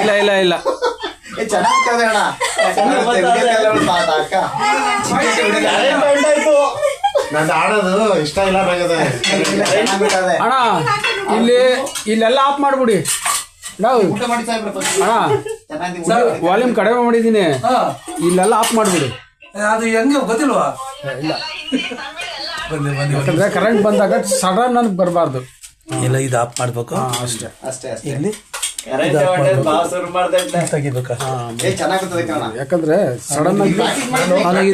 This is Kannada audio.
ಇಲ್ಲ ಇಲ್ಲ ಇಲ್ಲ ಚೆನ್ನಾಗ್ತದೆ ಅಣ್ಣ. ನಂದು ಆಡೋದು ಇಷ್ಟ ಇಲ್ಲ ಅಣ್ಣ. ಇಲ್ಲೆಲ್ಲ ಆಫ್ ಮಾಡ್ಬಿಡಿ. ನಾವು ಅಣ್ಣ ವಾಲ್ಯೂಮ್ ಕಡಿಮೆ ಮಾಡಿದ್ದೀನಿ. ಇಲ್ಲೆಲ್ಲ ಆಫ್ ಮಾಡ್ಬಿಡಿ. ಅದು ಹೆಂಗೆ ಗೊತ್ತಿಲ್ವಾ? ಇಲ್ಲ, ಯಾಕಂದ್ರೆ ಕರೆಂಟ್ ಬಂದಾಗ ಸಡನ್ ನನಗೆ ಬರಬಾರ್ದು. ಇಲ್ಲ, ಇದು ಆಫ್ ಮಾಡ್ಬೇಕು ಅಷ್ಟೇ ಅಷ್ಟೇ. ಇಲ್ಲಿ ತೆಗಿಬೇಕಾ? ಚೆನ್ನಾಗುತ್ತದೆ ಕಣ. ಯಾಕಂದ್ರೆ ಸಡನ್ ಆಗಿ